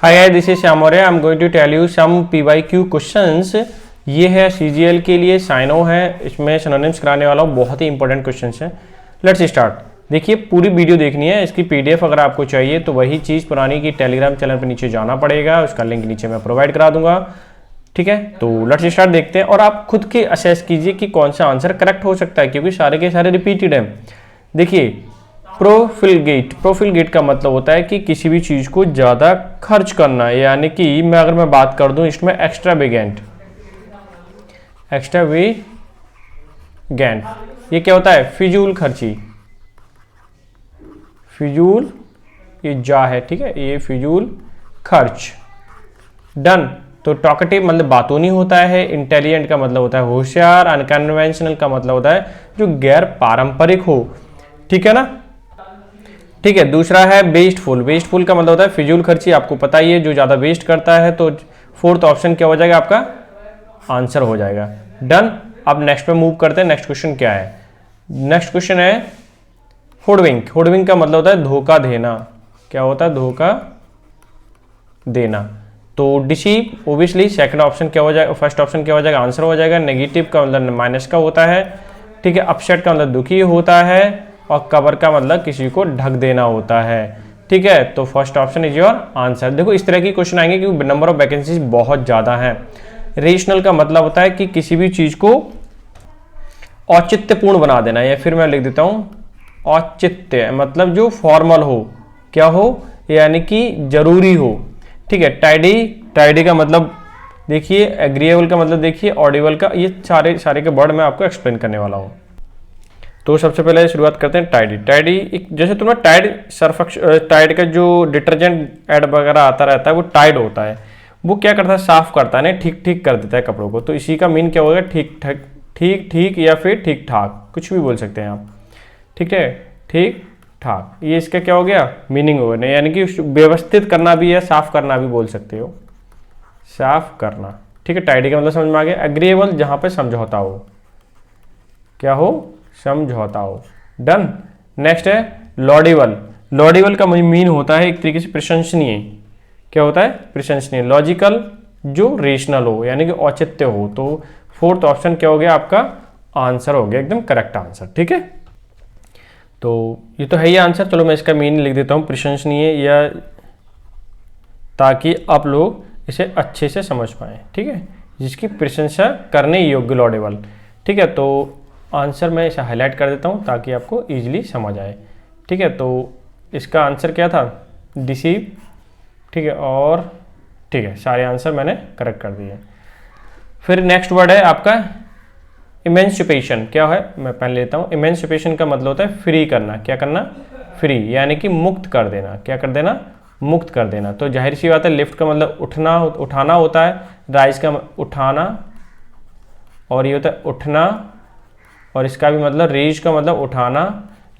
Hi hi, this is Shyam Maurya. I am going to tell you some PYQ questions. ये है CGL के लिए, cyano है, इसमें सिनोनिम्स कराने वाला हूँ। बहुत ही इंपॉर्टेंट क्वेश्चंस है। Let's start. देखिए, पूरी वीडियो देखनी है। इसकी पीडीएफ अगर आपको चाहिए तो वही चीज़ पुरानी की टेलीग्राम चैनल पर नीचे जाना पड़ेगा, उसका लिंक नीचे मैं प्रोवाइड करा दूंगा। ठीक है, तो लेट्स स्टार्ट। देखते हैं और आप खुद के असेस कीजिए कि कौन सा आंसर करेक्ट हो सकता है, क्योंकि सारे के सारे रिपीटेड हैं। देखिए, प्रोफिलगेट का मतलब होता है कि किसी भी चीज़ को ज़्यादा खर्च करना, यानी कि अगर मैं बात कर दूं इसमें एक्स्ट्रावेगेंट, ये क्या होता है? फिजूल खर्ची, फिजूल, ये जा है, ठीक है, ये फिजूल खर्च। डन। तो टॉकेटिव मतलब बातूनी होता है। इंटेलिजेंट का मतलब होता है होशियार। अनकन्वेंशनल का मतलब होता है जो गैर पारंपरिक हो। ठीक है ना? ठीक है। दूसरा है वेस्टफुल। वेस्टफुल का मतलब होता है फिजूल खर्ची, आपको पता ही है, जो ज़्यादा वेस्ट करता है। तो फोर्थ ऑप्शन क्या हो जाएगा? आपका आंसर हो जाएगा। डन। अब नेक्स्ट पे मूव करते हैं। नेक्स्ट क्वेश्चन क्या है? नेक्स्ट क्वेश्चन है हुडविंक। हुडविंक का मतलब होता है धोखा देना। क्या होता है? धोखा देना। तो डिसीव, ओबियसली सेकंड ऑप्शन क्या हो जाएगा? फर्स्ट ऑप्शन क्या हो जाएगा? आंसर हो जाएगा। नेगेटिव का मतलब माइनस का होता है। ठीक है। अपसेट का मतलब दुखी होता है। और कवर का मतलब किसी को ढक देना होता है। ठीक है, तो first option is your answer. देखो, इस तरह की क्वेश्चन आएंगे क्योंकि नंबर ऑफ वैकेंसीज बहुत ज़्यादा हैं। रेशनल का मतलब होता है कि किसी भी चीज़ को औचित्यपूर्ण बना देना, या फिर मैं लिख देता हूँ औचित्य, मतलब जो फॉर्मल हो, क्या हो, यानी कि जरूरी हो। ठीक है। टाइडी का मतलब देखिए, एग्रीएबल का मतलब देखिए, ऑडिबल का, ये सारे के वर्ड मैं आपको एक्सप्लेन करने वाला हूँ। तो सबसे पहले शुरुआत करते हैं टाइडी एक, जैसे तुम्हें टाइड का जो डिटर्जेंट ऐड वगैरह आता रहता है वो टाइड होता है। वो क्या करता है? साफ करता है ना, ठीक ठीक कर देता है कपड़ों को। तो इसी का मीन क्या होगा? ठीक ठाक, ठीक ठीक, या फिर ठीक ठाक, कुछ भी बोल सकते हैं आप। ठीक है, ठीक ठाक, ये इसका क्या हो गया? मीनिंग हो गया, यानी कि व्यवस्थित करना भी है, साफ करना भी बोल सकते हो, साफ करना। ठीक है, टाइडी का मतलब समझ में आ गया। एग्रीएबल, जहां पे समझौता हो, क्या हो? समझौता हो। डन। नेक्स्ट है लॉडेबल। लॉडेबल का मीन होता है एक तरीके से प्रशंसनीय। क्या होता है? प्रशंसनीय। लॉजिकल, जो रेशनल हो, यानी कि औचित्य हो। तो फोर्थ ऑप्शन क्या हो गया? आपका आंसर हो गया, एकदम करेक्ट आंसर। ठीक है, तो ये तो है ही आंसर। चलो मैं इसका मीन लिख देता हूँ, प्रशंसनीय, या ताकि आप लोग इसे अच्छे से समझ पाए। ठीक है, जिसकी प्रशंसा करने योग्य, लॉडेबल। ठीक है, तो आंसर मैं इसे हाईलाइट कर देता हूँ ताकि आपको इजीली समझ आए। ठीक है, तो इसका आंसर क्या था? डिसीव। ठीक है, और ठीक है, सारे आंसर मैंने करेक्ट कर दिए। फिर नेक्स्ट वर्ड है आपका इमेंसिपेशन। क्या है? मैं पहले लेता हूँ। इमेंसिपेशन का मतलब होता है फ्री करना। क्या करना? फ्री, यानी कि मुक्त कर देना। क्या कर देना? मुक्त कर देना। तो जाहिर सी बात है, लिफ्ट का मतलब उठाना होता है। राइज का उठाना, और ये होता है उठना, और इसका भी मतलब रेज का मतलब उठाना,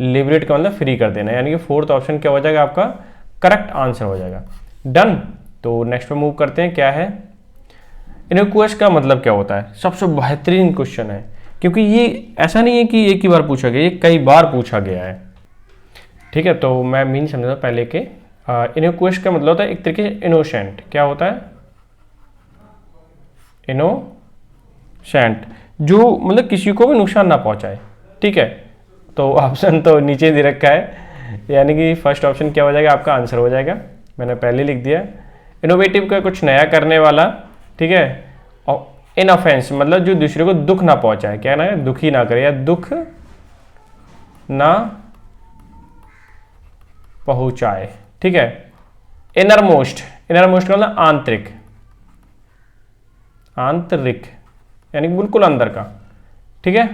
लिबरेट का मतलब फ्री कर देना, यानी कि फोर्थ ऑप्शन क्या हो जाएगा? आपका करेक्ट आंसर हो जाएगा। डन। तो नेक्स्ट पे मूव करते हैं। क्या है? इनक्वेस का मतलब क्या होता है? सबसे बेहतरीन क्वेश्चन है, क्योंकि ये ऐसा नहीं है कि एक ही बार पूछा गया, ये कई बार पूछा गया है। ठीक है, तो मैं मीन समझता हूँ पहले के। इनक्वेस का मतलब होता है एक तरीके से इनोसेंट। क्या होता है? इनोसेंट, जो मतलब किसी को भी नुकसान ना पहुंचाए। ठीक है, तो ऑप्शन तो नीचे दे रखा है, यानी कि फर्स्ट ऑप्शन क्या हो जाएगा? आपका आंसर हो जाएगा। मैंने पहले लिख दिया। इनोवेटिव का कुछ नया करने वाला। ठीक है, और इनऑफेंस मतलब जो दूसरे को दुख ना पहुंचाए। क्या ना है? दुखी ना करे, या दुख ना पहुंचाए। ठीक है। इनरमोस्ट का मतलब आंतरिक, आंतरिक, यानी बिल्कुल अंदर का। ठीक है,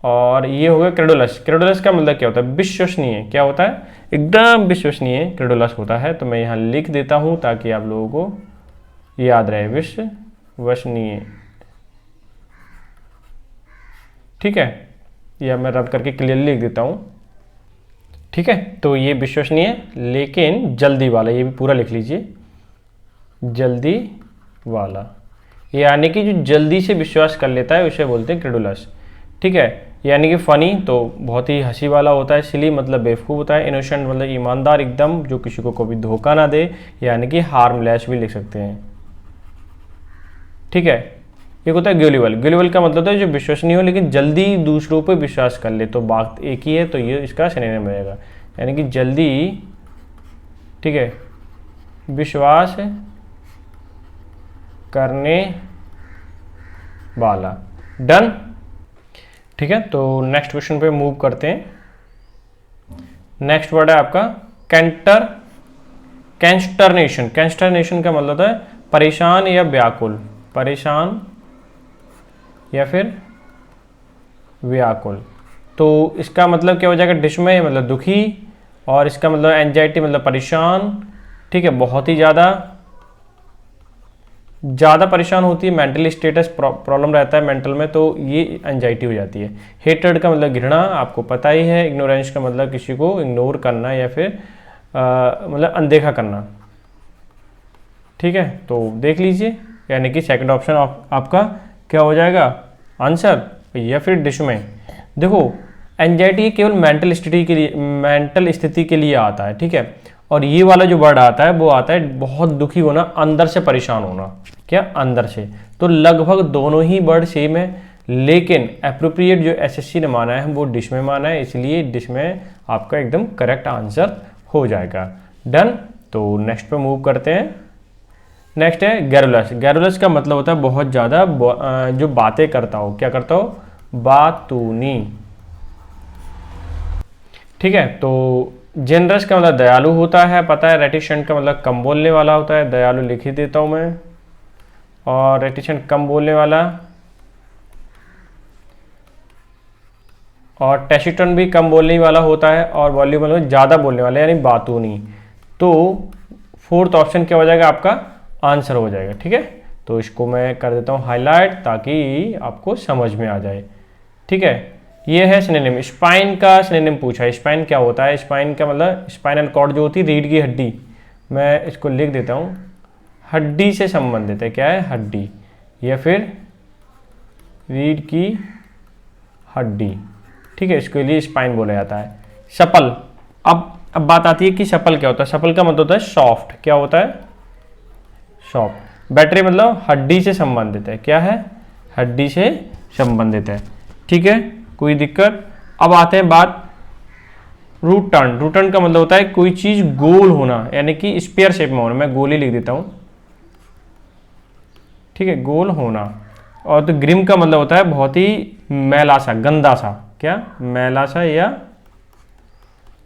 और ये हो गया क्रेडुलस। क्रेडुलस का मतलब क्या होता है? विश्वसनीय। क्या होता है? एकदम विश्वसनीय क्रेडुलस होता है। तो मैं यहाँ लिख देता हूँ ताकि आप लोगों को याद रहे, विश्वसनीय। ठीक है, या मैं रब करके क्लियरली लिख देता हूँ। ठीक है, तो ये विश्वसनीय, लेकिन जल्दी वाला, ये भी पूरा लिख लीजिए, जल्दी वाला, यानी कि जो जल्दी से विश्वास कर लेता है उसे बोलते हैं क्रेडुलस। ठीक है, यानी कि फ़नी तो बहुत ही हंसी वाला होता है, सिली मतलब बेवकूफ़ होता है, इनोसेंट मतलब ईमानदार एकदम, जो किसी को कभी धोखा ना दे, यानी कि हार्मलेस भी लिख सकते हैं। ठीक है, एक होता है ग्यूलिबल। ग्यूलिबल का मतलब होता है जो विश्वसनीय हो लेकिन जल्दी दूसरों पर विश्वास कर ले, तो बात एक ही है, तो ये इसका सिनोनिम रहेगा, यानी कि जल्दी, ठीक है, विश्वास करने वाला। डन। ठीक है, तो नेक्स्ट क्वेश्चन पे मूव करते हैं। नेक्स्ट वर्ड है आपका कैंस्टरनेशन। कैंस्टरनेशन का मतलब होता है परेशान या व्याकुल, परेशान या फिर व्याकुल। तो इसका मतलब क्या हो जाएगा, डिस्मय मतलब दुखी, और इसका मतलब एंजाइटी मतलब परेशान। ठीक है, बहुत ही ज़्यादा परेशान होती है, मेंटल स्टेटस प्रॉब्लम रहता है मेंटल में, तो ये एंजाइटी हो जाती है। हेट्रेड का मतलब घृणा, आपको पता ही है। इग्नोरेंस का मतलब किसी को इग्नोर करना या फिर मतलब अनदेखा करना। ठीक है, तो देख लीजिए, यानी कि सेकंड ऑप्शन आपका क्या हो जाएगा आंसर, या फिर डिस्मय। देखो, एंजाइटी केवल मेंटल स्थिति के लिए आता है। ठीक है, और ये वाला जो वर्ड आता है वो आता है बहुत दुखी होना, अंदर से परेशान होना, क्या अंदर से। तो लगभग दोनों ही वर्ड सेम है, लेकिन एप्रोप्रिएट जो एसएससी ने माना है वो डिस्मय माना है, इसलिए डिस्मय आपका एकदम करेक्ट आंसर हो जाएगा। डन। तो नेक्स्ट पे मूव करते हैं। नेक्स्ट है गैरुलस। गैरुलस का मतलब होता है बहुत ज़्यादा जो बातें करता हो, क्या करता हो, बातूनी। ठीक है, तो जेनरस का मतलब दयालु होता है, पता है। रेटिसेंट का मतलब कम बोलने वाला होता है, दयालु लिख ही देता हूं मैं, और रेटिसेंट कम बोलने वाला, और टैसिटन भी कम बोलने वाला होता है, और वॉल्यूबल में ज़्यादा बोलने वाला यानी बातूनी। तो फोर्थ ऑप्शन क्या हो जाएगा, आपका आंसर हो जाएगा। ठीक है, तो इसको मैं कर देता हूँ हाईलाइट ताकि आपको समझ में आ जाए। ठीक है, ये है सिनोनिम। स्पाइन का सिनोनिम पूछा है, स्पाइन क्या होता है। स्पाइन का मतलब स्पाइनल कॉर्ड जो होती है, रीढ़ की हड्डी, मैं इसको लिख देता हूँ, हड्डी से संबंधित है, क्या है, हड्डी या फिर रीढ़ की हड्डी। ठीक है, इसके लिए स्पाइन बोला जाता है। सपल, अब बात आती है कि सपल क्या होता है। सपल का मतलब होता है सॉफ्ट, क्या होता है, सॉफ्ट। बैटरी मतलब हड्डी से संबंधित है, क्या है, हड्डी से संबंधित है। ठीक है, कोई दिक्कत। अब आते हैं बात रूट टर्न। रूट टर्न का मतलब होता है कोई चीज गोल होना, यानी कि स्पेयर शेप में होना, मैं गोल ही लिख देता हूं। ठीक है, गोल होना। और तो ग्रिम का मतलब होता है बहुत ही मैला सा, गंदा सा, क्या, मैला सा या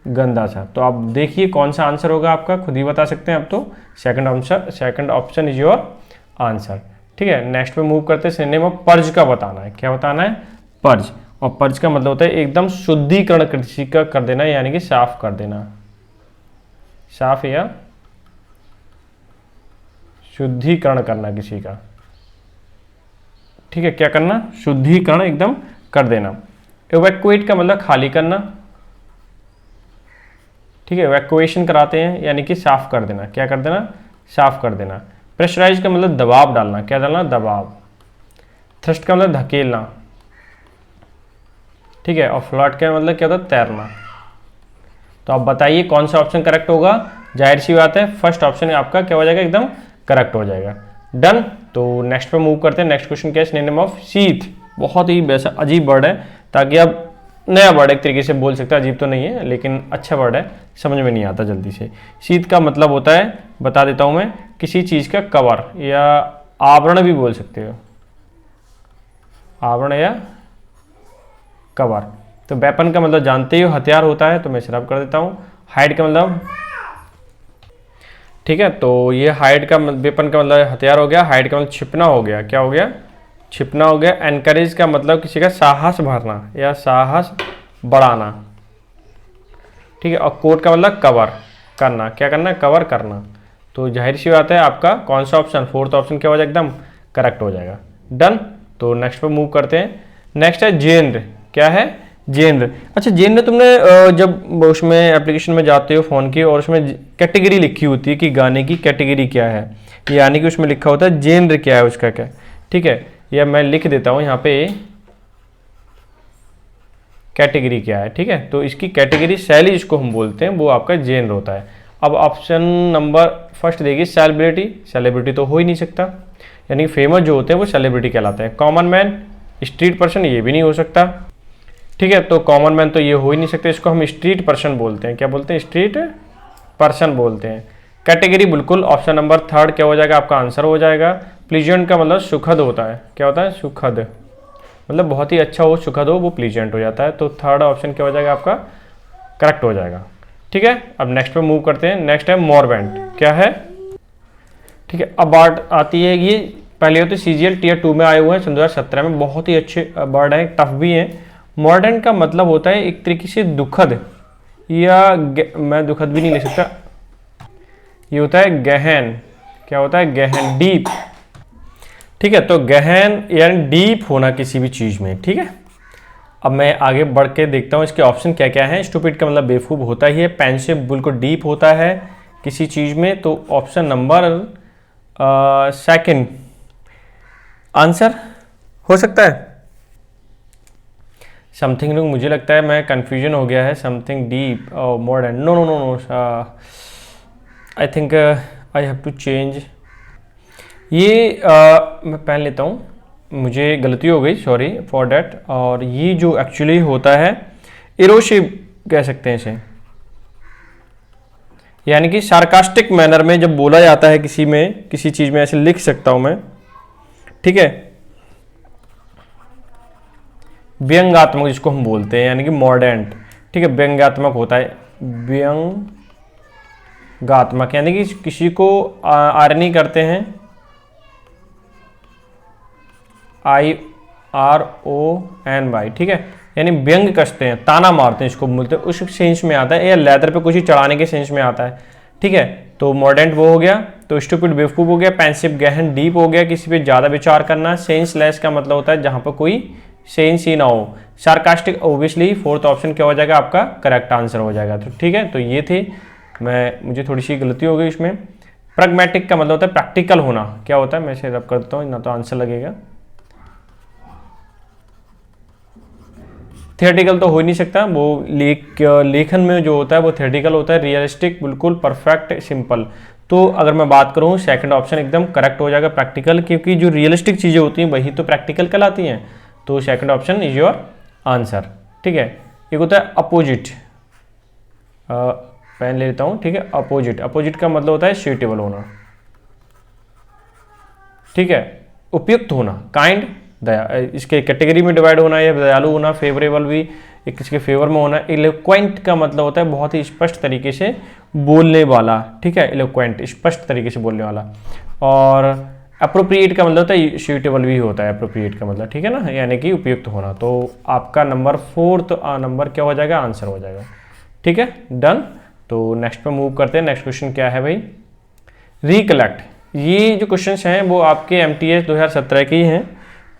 गंदा सा। तो आप देखिए कौन सा आंसर होगा आपका, खुद ही बता सकते हैं आप तो। Second option is your answer. ठीक है, नेक्स्ट पे मूव करते हैं। सिनोनिम ऑफ पर्ज का बताना है, क्या बताना है, पर्ज। और पर्ज का मतलब होता है एकदम शुद्धिकरण किसी का कर देना, यानी कि साफ कर देना, साफ या शुद्धिकरण करना किसी का। ठीक है, क्या करना, शुद्धिकरण एकदम कर देना। इवैक्यूएट का मतलब खाली करना। ठीक है, इवैक्यूएशन कराते हैं, यानी कि साफ कर देना, क्या कर देना, साफ कर देना। प्रेशराइज का मतलब दबाव डालना, क्या डालना, दबाव। थ्रस्ट का मतलब धकेलना। ठीक है, और फ्लर्ट का मतलब क्या होता है, तैरना। तो आप बताइए कौन सा ऑप्शन करेक्ट होगा। जाहिर सी बात है फर्स्ट ऑप्शन आपका क्या हो जाएगा, एकदम करेक्ट हो जाएगा। डन। तो नेक्स्ट पे मूव करते हैं। नेक्स्ट क्वेश्चन क्या है, सिनोनिम ऑफ शीथ। बहुत ही वैसा अजीब वर्ड है, ताकि आप नया वर्ड एक तरीके से बोल सकते हैं, अजीब तो नहीं है लेकिन अच्छा वर्ड है, समझ में नहीं आता जल्दी से। शीथ का मतलब होता है, बता देता हूं मैं, किसी चीज का कवर या आवरण भी बोल सकते हो, आवरण या कवर। तो वेपन का मतलब जानते ही हो, हथियार होता है, तो मैं सिर्फ कर देता हूँ। हाइड का मतलब, ठीक है, तो ये हाइड का वेपन का मतलब हथियार हो गया। हाइड का मतलब छिपना हो गया, क्या हो गया, छिपना हो गया। एनकरेज का मतलब किसी का साहस भरना या साहस बढ़ाना। ठीक है, और कोट का मतलब कवर करना, क्या करना, कवर करना। तो जाहिर सी बात है आपका कौन सा ऑप्शन, फोर्थ ऑप्शन क्या हो जाएगा, एकदम करेक्ट हो जाएगा। डन। तो नेक्स्ट पे मूव करते हैं। नेक्स्ट है जेनर, क्या है, जेनर। अच्छा, जेनर तुमने जब उसमें एप्लीकेशन में जाते हो फ़ोन की, और उसमें कैटेगरी लिखी होती है कि गाने की कैटेगरी क्या है, यानी कि उसमें लिखा होता है जेनर क्या है उसका, क्या। ठीक है, या मैं लिख देता हूँ यहाँ पे, कैटेगरी क्या है, ठीक है। तो इसकी कैटेगरी शैली जिसको हम बोलते हैं वो आपका जेनर होता है। अब ऑप्शन नंबर फर्स्ट देखिए, सेलिब्रिटी। सेलिब्रिटी तो हो ही नहीं सकता, यानी फेमस जो होते हैं वो सेलिब्रिटी कहलाते हैं। कॉमन मैन, स्ट्रीट पर्सन, ये भी नहीं हो सकता, ठीक है। तो कॉमन मैन तो ये हो ही नहीं सकते, इसको हम स्ट्रीट पर्सन बोलते हैं। क्या बोलते हैं? स्ट्रीट पर्सन बोलते हैं। कैटेगरी बिल्कुल ऑप्शन नंबर थर्ड क्या हो जाएगा आपका आंसर हो जाएगा। प्लीजेंट का मतलब सुखद होता है। क्या होता है? सुखद, मतलब बहुत ही अच्छा हो, सुखद हो, वो प्लीजेंट हो जाता है। तो थर्ड ऑप्शन क्या हो जाएगा आपका? करेक्ट हो जाएगा, ठीक है। अब नेक्स्ट पे मूव करते हैं। नेक्स्ट है मॉरबेंट। क्या है? ठीक है। अब बात आती है, ये पहले होते CGL टीयर 2 में आए हुए हैं सन 2017 में, बहुत ही अच्छे बर्ड हैं, टफ भी हैं। मॉडर्न का मतलब होता है एक तरीके से दुखद, या मैं दुखद भी नहीं ले सकता, ये होता है गहन। क्या होता है? गहन, डीप, ठीक है। तो गहन यानी डीप होना किसी भी चीज़ में, ठीक है। अब मैं आगे बढ़ के देखता हूँ इसके ऑप्शन क्या क्या हैं। स्टूपिड का मतलब बेवकूफ़ होता ही है। पेंसिव बिल्कुल डीप होता है किसी चीज़ में। तो ऑप्शन नंबर सेकंड आंसर हो सकता है। समथिंग, मुझे लगता है मैं कंफ्यूजन हो गया है। समथिंग डीप और modern, no no no no, I think I have to change. ये मैं पहन लेता हूँ, मुझे गलती हो गई, सॉरी फॉर डैट। और ये जो एक्चुअली होता है इरोशिव कह सकते हैं इसे, यानी कि सार्कास्टिक मैनर में जब बोला जाता है किसी में, किसी चीज़ में, ऐसे लिख सकता हूँ मैं, ठीक है। व्यंग्यात्मक जिसको हम बोलते हैं, यानी कि मॉडर्न, ठीक है। व्यंग्यात्मक होता है, व्यंग्यात्मक यानी कि किसी को आयरनी करते हैं, IRONY, ठीक है। यानी व्यंग कसते हैं, ताना मारते हैं, इसको बोलते हैं, उस सेंस में आता है, या लेदर पे कुछ ही चढ़ाने के सेंस में आता है, ठीक है। तो मॉडर्न वो हो गया। तो स्टूपिड बेवकूफ़ हो गया। पेंसिव गहन, डीप हो गया, किसी पे ज़्यादा विचार करना। सेंसलेस का मतलब होता है जहाँ पर कोई सेंस ही ना हो। सार्कास्टिक ओबियसली फोर्थ ऑप्शन क्या हो जाएगा आपका? करेक्ट आंसर हो जाएगा। तो ठीक है, तो ये थे, मुझे थोड़ी सी गलती हो गई इसमें। प्रैग्मेटिक का मतलब होता है प्रैक्टिकल होना। क्या होता है? मैं इसे रब कर देता हूँ, ना तो आंसर लगेगा। थियोरेटिकल तो हो ही नहीं सकता, वो लेखन में जो होता है वो थियोरेटिकल होता है। रियलिस्टिक बिल्कुल परफेक्ट, सिंपल। तो अगर मैं बात करूँ, सेकंड ऑप्शन एकदम करेक्ट हो जाएगा, प्रैक्टिकल, क्योंकि जो रियलिस्टिक चीज़ें होती हैं वही तो प्रैक्टिकल कहलाती हैं। तो second option is your answer, ठीक है। एक होता है अपोजिट, पेन ले लेता हूँ, ठीक है। अपोजिट, अपोजिट का मतलब होता है सूटेबल होना, ठीक है, उपयुक्त होना, काइंड, दया, इसके कैटेगरी में डिवाइड होना, या दयालु होना, फेवरेबल भी एक इसके फेवर में होना। इलोक्वेंट का मतलब होता है बहुत ही स्पष्ट तरीके से बोलने वाला, ठीक है। इलोक्वेंट, स्पष्ट तरीके से बोलने वाला। और अप्रोप्रिएट का मतलब होता है सूटेबल भी होता है, अप्रोप्रिएट का मतलब, ठीक है ना, यानी कि उपयुक्त होना। तो आपका नंबर फोर्थ नंबर क्या हो जाएगा? आंसर हो जाएगा, ठीक है, डन। तो नेक्स्ट पे मूव करते हैं। नेक्स्ट क्वेश्चन क्या है भाई? रिकलेक्ट। ये जो क्वेश्चंस हैं वो आपके MTS 2017 के ही हैं,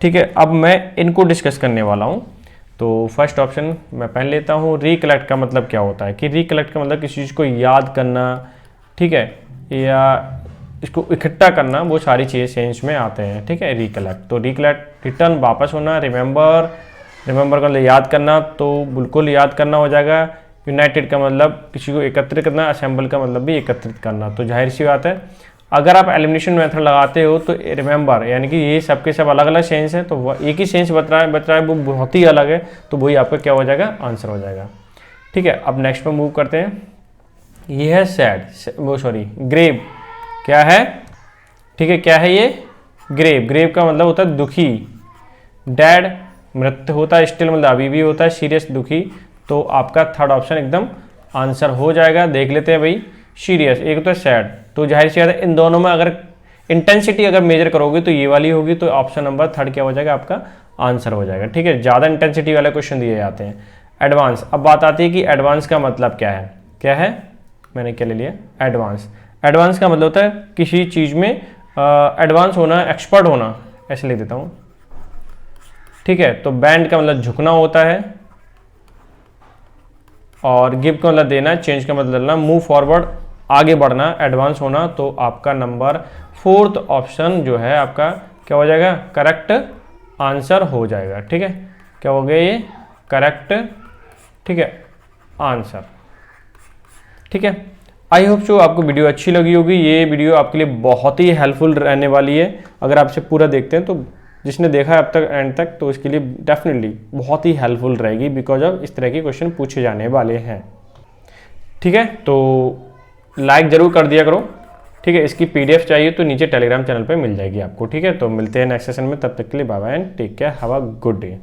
ठीक है। अब मैं इनको डिस्कस करने वाला हूँ। तो फर्स्ट ऑप्शन मैं पहन लेता हूँ। रिकलेक्ट का मतलब क्या होता है? कि रिकलेक्ट का मतलब किसी चीज़ को याद करना, ठीक है, या इसको इकट्ठा करना, वो सारी चीज़ें सेंस में आते हैं, ठीक है। रिकलेक्ट, तो रिकलेक्ट रिटर्न, वापस होना। रिमेंबर, रिमेंबर का मतलब याद करना, तो बिल्कुल याद करना हो जाएगा। यूनाइटेड का मतलब किसी को एकत्रित करना। असेंबल का मतलब भी एकत्रित करना। तो जाहिर सी बात है, अगर आप एलिमिनेशन मेथड लगाते हो तो रिमेंबर, यानी कि ये सबके सब अलग अलग सेंस है, तो एक ही सेंस बता रहा है वो बहुत ही अलग है, तो वही आपका क्या हो जाएगा? आंसर हो जाएगा, ठीक है। अब नेक्स्ट पे मूव करते हैं। ये है सैड, वो सॉरी ग्रेव। क्या है? ठीक है, क्या है ये? ग्रेव। ग्रेव का मतलब होता है दुखी। डैड मृत होता है, स्टिल मतलब अभी भी होता है, सीरियस दुखी। तो आपका थर्ड ऑप्शन एकदम आंसर हो जाएगा। देख लेते हैं भाई, सीरियस एक तो है सैड, तो जाहिर सी बात है इन दोनों में अगर इंटेंसिटी अगर मेजर करोगे तो ये वाली होगी, तो ऑप्शन नंबर थर्ड क्या हो जाएगा? आपका आंसर हो जाएगा, ठीक है। ज़्यादा इंटेंसिटी वाले क्वेश्चन दिए जाते हैं। एडवांस, अब बात आती है कि एडवांस का मतलब क्या है? क्या है? मैंने क्या ले लिया? एडवांस। एडवांस का मतलब होता है किसी चीज़ में एडवांस होना, एक्सपर्ट होना, ऐसे लिख देता हूँ, ठीक है। तो बैंड का मतलब झुकना होता है, और गिव का मतलब देना, चेंज का मतलब लेना, मूव फॉरवर्ड आगे बढ़ना, एडवांस होना। तो आपका नंबर फोर्थ ऑप्शन जो है आपका क्या हो जाएगा? करेक्ट आंसर हो जाएगा, ठीक है। क्या हो गया ये? करेक्ट ठीक है, आंसर। ठीक है, आई होप सो आपको वीडियो अच्छी लगी होगी। ये वीडियो आपके लिए बहुत ही हेल्पफुल रहने वाली है अगर आप इसे पूरा देखते हैं, तो जिसने देखा है अब तक एंड तक तो इसके लिए डेफिनेटली बहुत ही हेल्पफुल रहेगी, बिकॉज ऑफ इस तरह के क्वेश्चन पूछे जाने वाले हैं। ठीक है, तो लाइक ज़रूर कर दिया करो। ठीक है, इसकी पीडीएफ चाहिए तो नीचे टेलीग्राम चैनल पे मिल जाएगी आपको। ठीक है, तो मिलते हैं नेक्स्ट सेशन में, तब तक के लिए bye bye and take care, have a good day.